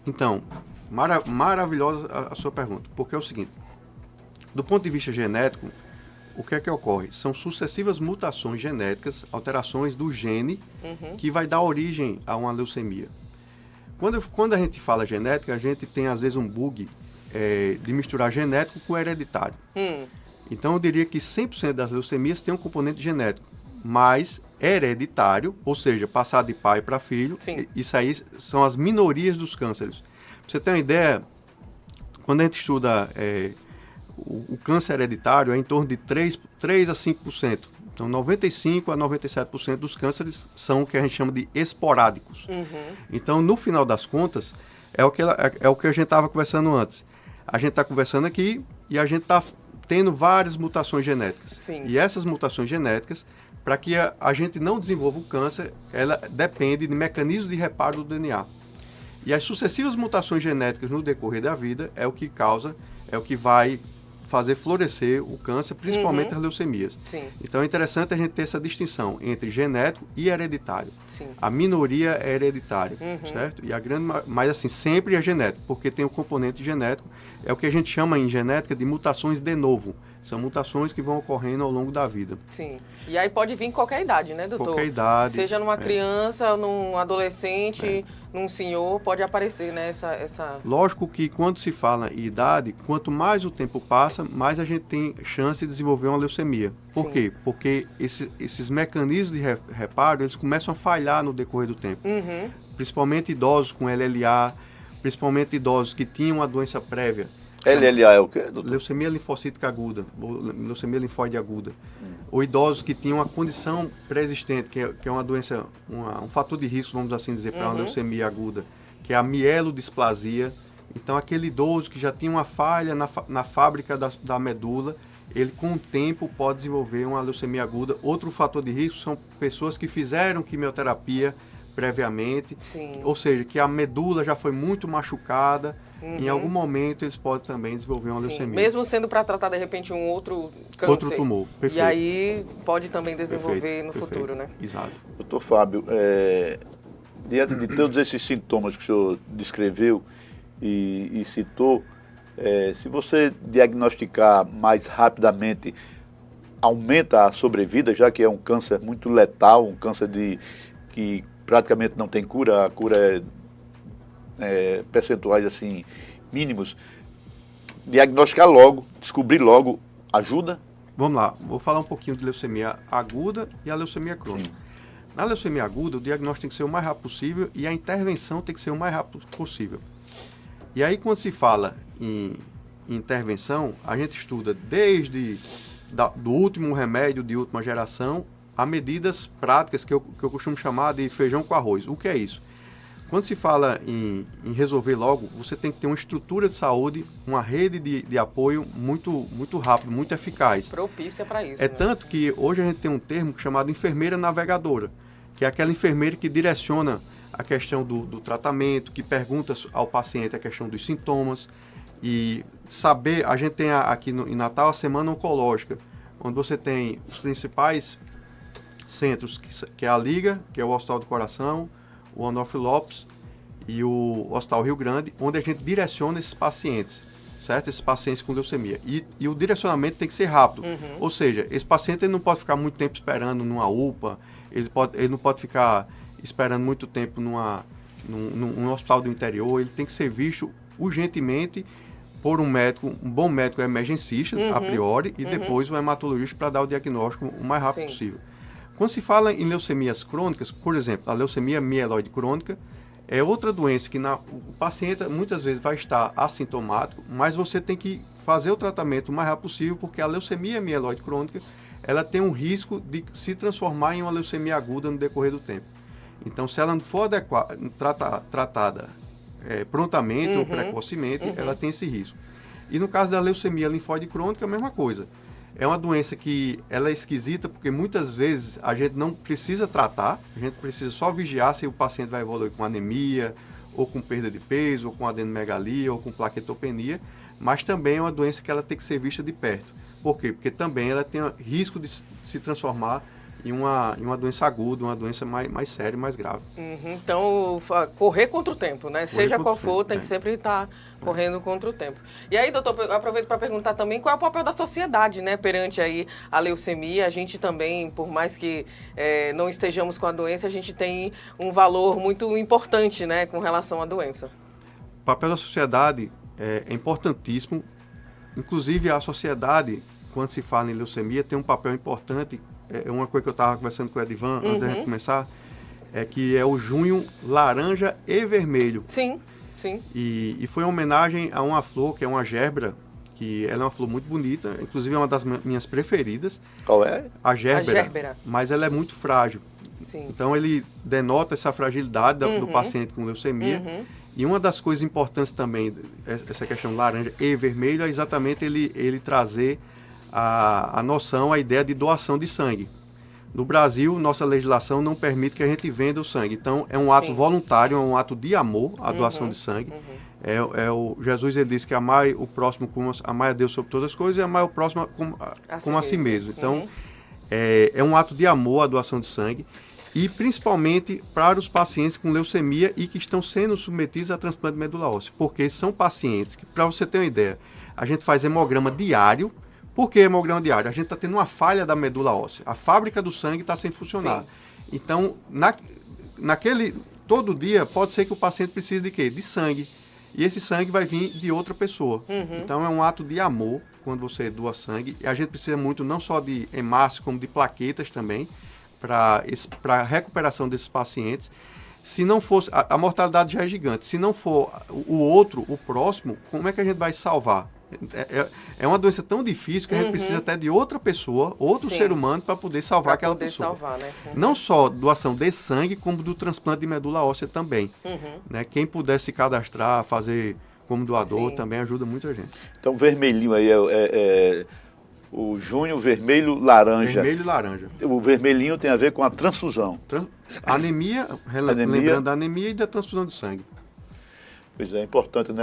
Então, maravilhosa a sua pergunta, porque é o seguinte, do ponto de vista genético, o que é que ocorre? São sucessivas mutações genéticas, alterações do gene, que vai dar origem a uma leucemia. Quando a gente fala genética, a gente tem às vezes um bug de misturar genético com hereditário. Então eu diria que 100% das leucemias tem um componente genético, mas hereditário, ou seja, passado de pai para filho. Isso aí são as minorias dos cânceres. Pra você ter uma ideia, quando a gente estuda o câncer hereditário é em torno de 3 a 5%. Então 95 a 97% dos cânceres são o que a gente chama de esporádicos. Então no final das contas, é o que a gente estava conversando antes. A gente está conversando aqui e a gente está tendo várias mutações genéticas. Sim. E essas mutações genéticas, para que a gente não desenvolva o câncer, ela depende de mecanismos de reparo do DNA. E as sucessivas mutações genéticas no decorrer da vida é o que vai fazer florescer o câncer, principalmente as leucemias. Sim. Então é interessante a gente ter essa distinção entre genético e hereditário. Sim. A minoria é hereditária, certo? E a grande, mas assim, sempre é genético, porque tem o componente genético, é o que a gente chama em genética de mutações de novo. São mutações que vão ocorrendo ao longo da vida. Sim. E aí pode vir em qualquer idade, né, doutor? Qualquer idade. Seja numa criança, num adolescente, num senhor, pode aparecer, né, essa... Lógico que quando se fala em idade, quanto mais o tempo passa, mais a gente tem chance de desenvolver uma leucemia. Por quê? Porque esses mecanismos de reparo, eles começam a falhar no decorrer do tempo. Principalmente idosos com LLA, principalmente idosos que tinham uma doença prévia. LLA é o quê, doutor? Leucemia linfocítica aguda, ou leucemia linfóide aguda. Ou idosos que tinham uma condição pré-existente, que é uma doença, um fator de risco, vamos assim dizer, para uma leucemia aguda, que é a mielodisplasia. Então, aquele idoso que já tinha uma falha na fábrica da medula, ele com o tempo pode desenvolver uma leucemia aguda. Outro fator de risco são pessoas que fizeram quimioterapia previamente, ou seja, que a medula já foi muito machucada. Em algum momento eles podem também desenvolver uma leucemia. Mesmo sendo para tratar de repente um outro câncer. Outro tumor, perfeito. E aí pode também desenvolver no futuro, né? Exato. Doutor Fábio, diante de todos esses sintomas que o senhor descreveu e citou, se você diagnosticar mais rapidamente, aumenta a sobrevida, já que é um câncer muito letal, um câncer que praticamente não tem cura, a cura percentuais assim mínimos. Diagnosticar logo, descobrir logo, ajuda? Vamos lá, vou falar um pouquinho de leucemia aguda e a leucemia crônica. Na leucemia aguda, o diagnóstico tem que ser o mais rápido possível e a intervenção tem que ser o mais rápido possível. E aí, quando se fala em intervenção, a gente estuda desde do último remédio de última geração a medidas práticas que eu costumo chamar de feijão com arroz. O que é isso? Quando se fala em resolver logo, você tem que ter uma estrutura de saúde, uma rede de apoio muito rápido, muito eficaz. Propícia para isso. É tanto que hoje a gente tem um termo chamado enfermeira navegadora, que é aquela enfermeira que direciona a questão do tratamento, que pergunta ao paciente a questão dos sintomas. E saber, a gente tem aqui em Natal a Semana Oncológica, onde você tem os principais centros, que é a Liga, que é o Hospital do Coração, o Onofre Lopes e o Hospital Rio Grande, onde a gente direciona esses pacientes, certo? Esses pacientes com leucemia. E o direcionamento tem que ser rápido. Ou seja, esse paciente ele não pode ficar muito tempo esperando numa UPA, ele não pode ficar esperando muito tempo num hospital do interior, ele tem que ser visto urgentemente por um bom médico emergencista, a priori, e depois um hematologista para dar o diagnóstico o mais rápido possível. Quando se fala em leucemias crônicas, por exemplo, a leucemia mieloide crônica é outra doença que o paciente muitas vezes vai estar assintomático, mas você tem que fazer o tratamento o mais rápido possível, porque a leucemia mieloide crônica ela tem um risco de se transformar em uma leucemia aguda no decorrer do tempo. Então, se ela não for tratada prontamente ou precocemente, ela tem esse risco. E no caso da leucemia linfóide crônica, a mesma coisa. É uma doença que ela é esquisita porque muitas vezes a gente não precisa tratar, a gente precisa só vigiar se o paciente vai evoluir com anemia, ou com perda de peso, ou com adenomegalia, ou com plaquetopenia, mas também é uma doença que ela tem que ser vista de perto. Por quê? Porque também ela tem risco de se transformar e uma doença aguda, uma doença mais séria, mais grave. Então, correr contra o tempo, né? Seja qual for, tem que sempre estar correndo contra o tempo. E aí, doutor, eu aproveito para perguntar também qual é o papel da sociedade, né, perante aí a leucemia. A gente também, por mais que não estejamos com a doença, a gente tem um valor muito importante, né, com relação à doença. O papel da sociedade é importantíssimo. Inclusive, a sociedade, quando se fala em leucemia, tem um papel importante. É uma coisa que eu estava conversando com o Edivan, antes da gente começar, é que é o junho laranja e vermelho. Sim, sim. E foi uma homenagem a uma flor, que é uma gerbera, que ela é uma flor muito bonita, inclusive é uma das minhas preferidas. Qual é? A gerbera. A gerbera. Mas ela é muito frágil. Sim. Então ele denota essa fragilidade do paciente com leucemia. E uma das coisas importantes também, essa questão laranja e vermelho, é exatamente ele trazer a noção, a ideia de doação de sangue. No Brasil, nossa legislação não permite que a gente venda o sangue. Então, é um ato voluntário, é um ato de amor, a doação de sangue. Jesus ele disse que amar o próximo como amar a Deus sobre todas as coisas e amar o próximo como a si mesmo. Então, é um ato de amor a doação de sangue. E principalmente para os pacientes com leucemia e que estão sendo submetidos a transplante de medula óssea. Porque são pacientes que, para você ter uma ideia, a gente faz hemograma diário. Por que hemograma diário? A gente está tendo uma falha da medula óssea. A fábrica do sangue está sem funcionar. Sim. Então, todo dia, pode ser que o paciente precise de quê? De sangue. E esse sangue vai vir de outra pessoa. Então, é um ato de amor quando você doa sangue. E a gente precisa muito, não só de hemácias, como de plaquetas também, para a recuperação desses pacientes. Se não fosse, a mortalidade já é gigante. Se não for o próximo, como é que a gente vai salvar? É uma doença tão difícil que a gente precisa até de outra pessoa, outro ser humano, para poder salvar aquela pessoa. Né? Não só doação de sangue, como do transplante de medula óssea também. Né? Quem puder se cadastrar, fazer como doador, também ajuda muita gente. Então, vermelhinho aí é o junho, vermelho, laranja. Vermelho e laranja. O vermelhinho tem a ver com a transfusão. Anemia, lembrando da anemia e da transfusão de sangue. Pois é importante, né,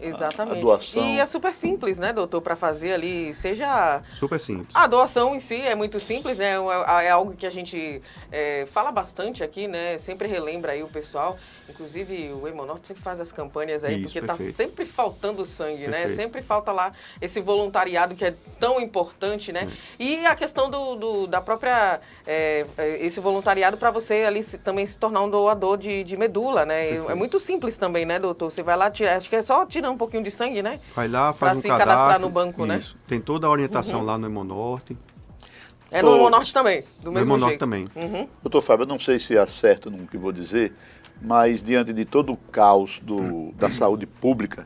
Exatamente. A doação. E é super simples, né, doutor, para fazer ali, seja... Super simples. A doação em si é muito simples, né, é algo que a gente fala bastante aqui, né, sempre relembra aí o pessoal, inclusive o Hemonorte sempre faz as campanhas aí, porque está sempre faltando sangue, né, sempre falta lá esse voluntariado que é tão importante, né, e a questão da própria, esse voluntariado para você ali também se tornar um doador de medula, né, é muito simples também, né, doutor? Você vai lá, acho que é só tirar um pouquinho de sangue, né? Vai lá, faz um cadastro. Para se cadastrar no banco, né? Tem toda a orientação lá no Hemonorte. No Hemonorte também, do mesmo jeito. No Hemonorte também. Doutor Fábio, eu não sei se é certo no que vou dizer, mas diante de todo o caos da saúde pública,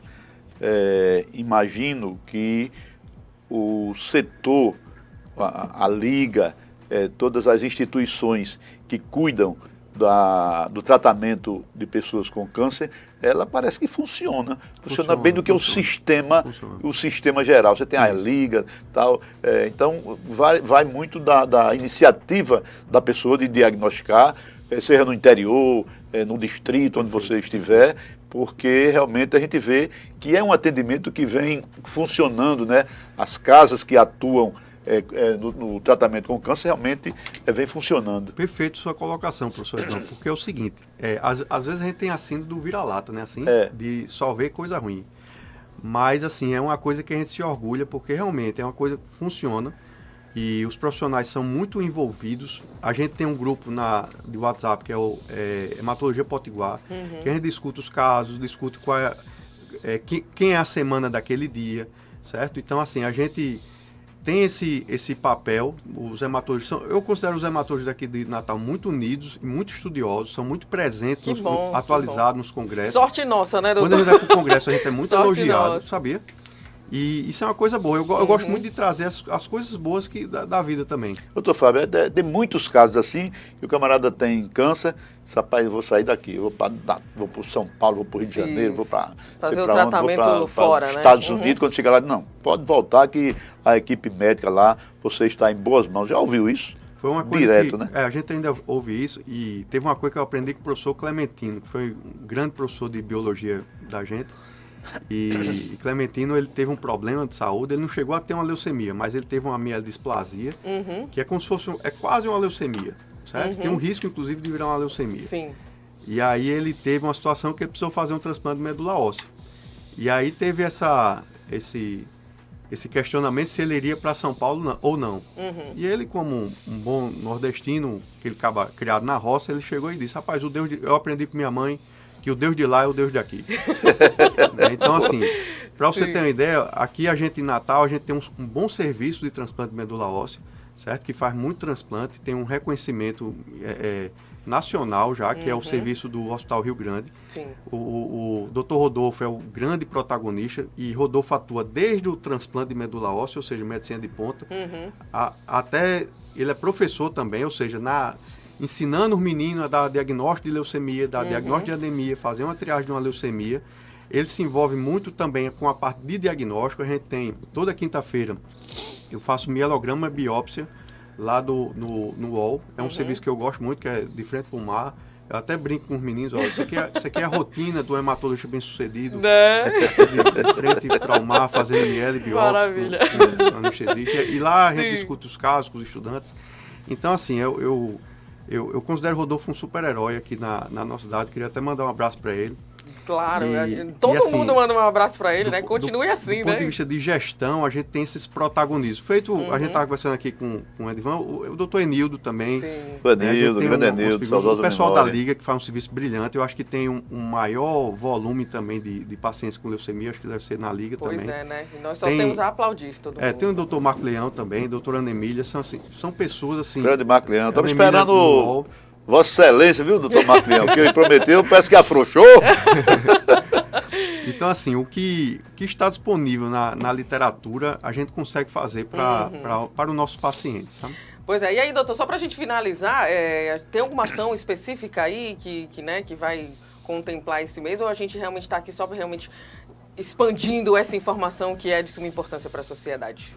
imagino que o setor, a Liga, todas as instituições que cuidam do tratamento de pessoas com câncer, ela parece que funciona bem do que o sistema geral. Você tem a Liga, tal, então vai muito da iniciativa da pessoa de diagnosticar, seja no interior, no distrito, onde você estiver, porque realmente a gente vê que é um atendimento que vem funcionando, né? As casas que atuam no tratamento com câncer realmente vem funcionando. Perfeito sua colocação, professor Edão, porque é o seguinte, às vezes a gente tem a síndrome do vira-lata, né, assim, de só ver coisa ruim, mas assim, é uma coisa que a gente se orgulha, porque realmente é uma coisa que funciona e os profissionais são muito envolvidos. A gente tem um grupo de WhatsApp que é o Hematologia Potiguar, que a gente discute os casos, discute quem é a semana daquele dia, certo? Então assim, a gente tem esse papel, os hematologistas eu considero os hematologistas daqui de Natal muito unidos e muito estudiosos, são muito presentes, atualizados nos congressos. Sorte nossa, né, doutor? Quando a gente vai para o congresso, a gente é muito elogiado, sabia? E isso é uma coisa boa. Eu gosto muito de trazer as coisas boas da vida também. Doutor Fábio, tem muitos casos assim, que o camarada tem câncer, rapaz, eu vou sair daqui, vou para o São Paulo, vou para o Rio de Janeiro, vou para... Fazer o tratamento fora, né? Estados Unidos, quando chega lá, não, pode voltar que a equipe médica lá, você está em boas mãos. Já ouviu isso? Foi uma coisa direto, né? A gente ainda ouve isso e teve uma coisa que eu aprendi com o professor Clementino, que foi um grande professor de biologia da gente. E Clementino, ele teve um problema de saúde, ele não chegou a ter uma leucemia, mas ele teve uma mielodisplasia, que é como se fosse, é quase uma leucemia, certo? Tem um risco, inclusive, de virar uma leucemia. Sim. E aí ele teve uma situação que ele precisou fazer um transplante de medula óssea. E aí teve esse questionamento se ele iria para São Paulo ou não. E ele, como um bom nordestino, que ele acaba criado na roça, ele chegou e disse, rapaz, eu aprendi com minha mãe que o Deus de lá é o Deus daqui. Né? Então, assim, para você ter uma ideia, aqui a gente em Natal, a gente tem um bom serviço de transplante de medula óssea, certo? Que faz muito transplante, tem um reconhecimento nacional já, que é o serviço do Hospital Rio Grande. Sim. O Dr. Rodolfo é o grande protagonista e Rodolfo atua desde o transplante de medula óssea, ou seja, medicina de ponta, até ele é professor também, ou seja, ensinando os meninos a dar diagnóstico de leucemia, dar diagnóstico de anemia, fazer uma triagem de uma leucemia. Ele se envolve muito também com a parte de diagnóstico. A gente tem, toda quinta-feira, eu faço mielograma biópsia lá no UOL. É um serviço que eu gosto muito, que é de frente para o mar. Eu até brinco com os meninos, ó, isso aqui é a rotina do hematologista bem-sucedido. De frente para o mar, fazendo miele biópsia. Maravilha. Com anestesista. E lá a gente discute os casos com os estudantes. Então, assim, eu considero o Rodolfo um super-herói aqui na nossa cidade. Queria até mandar um abraço para ele. Claro, todo assim, mundo manda um abraço para ele, né? Continue assim, do né? ponto de vista de gestão, a gente tem esses protagonismos. A gente estava conversando aqui com o Edivan, o doutor Enildo também. Sim. O Enildo, o grande Enildo, o pessoal da Liga, que faz um serviço brilhante. Eu acho que tem um maior volume também de pacientes com leucemia, acho que deve ser na Liga também. Pois é, né? E nós só temos a aplaudir todo mundo. Tem o doutor Marco Leão também, doutora Ana Emília, são pessoas assim... Grande Marco Leão, estamos esperando... Vossa Excelência, viu, doutor Marco Leão? Que ele prometeu, parece que afrouxou. Então, assim, o que está disponível na literatura, a gente consegue fazer para os nossos pacientes, sabe? Pois é, e aí, doutor, só para a gente finalizar, tem alguma ação específica aí que vai contemplar esse mês, ou a gente realmente está aqui só para realmente expandindo essa informação que é de suma importância para a sociedade?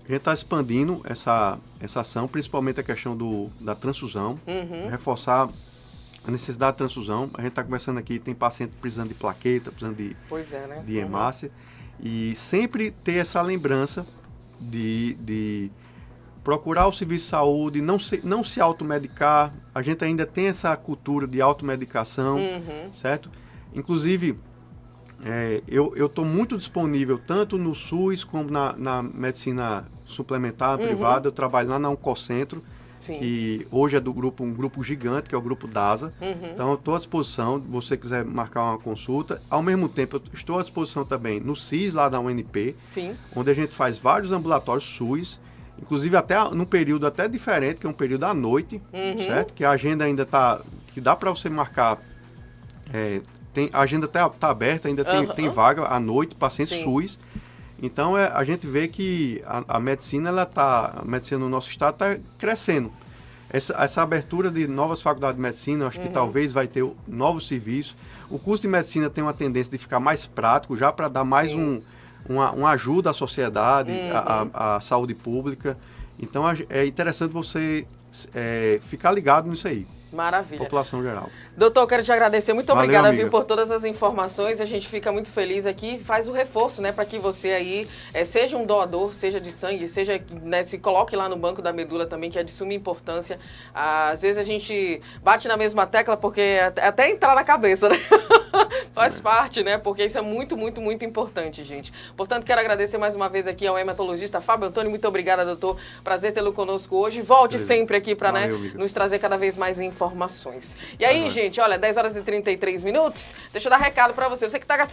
A gente está expandindo essa ação, principalmente a questão da transfusão, reforçar a necessidade de transfusão. A gente está conversando aqui, tem paciente precisando de plaqueta, precisando de hemácia, e sempre ter essa lembrança de procurar o serviço de saúde, não se automedicar. A gente ainda tem essa cultura de automedicação, certo? Inclusive, eu estou muito disponível tanto no SUS como na medicina suplementar privada. Eu trabalho lá na Oncocentro, que hoje é um grupo gigante, que é o grupo DASA. Então, eu estou à disposição, se você quiser marcar uma consulta. Ao mesmo tempo, eu estou à disposição também no CIS, lá da UNP, onde a gente faz vários ambulatórios SUS, inclusive até num período até diferente, que é um período à noite, certo? Que a agenda ainda está... que dá para você marcar... a agenda está aberta, ainda tem vaga à noite, pacientes SUS. Então, a gente vê que a medicina, a medicina no nosso estado está crescendo. Essa abertura de novas faculdades de medicina, acho que talvez vai ter novos serviços. O curso de medicina tem uma tendência de ficar mais prático, já para dar mais uma ajuda à sociedade, à saúde pública. Então, é interessante você ficar ligado nisso aí. Maravilha. População geral. Doutor, quero te agradecer. Muito obrigada, amiga, por todas as informações. A gente fica muito feliz aqui. Faz o reforço, né, para que você aí seja um doador, seja de sangue, seja, né, se coloque lá no banco da medula também, que é de suma importância. Às vezes a gente bate na mesma tecla porque até entrar na cabeça, né? Faz parte, né? Porque isso é muito, muito, muito importante, gente. Portanto, quero agradecer mais uma vez aqui ao hematologista Fábio Antônio. Muito obrigada, doutor. Prazer tê-lo conosco hoje. Volte sempre aqui para nos trazer cada vez mais informações. E aí, gente, olha, 10 horas e 33 minutos. Deixa eu dar recado para você. Você que está gastando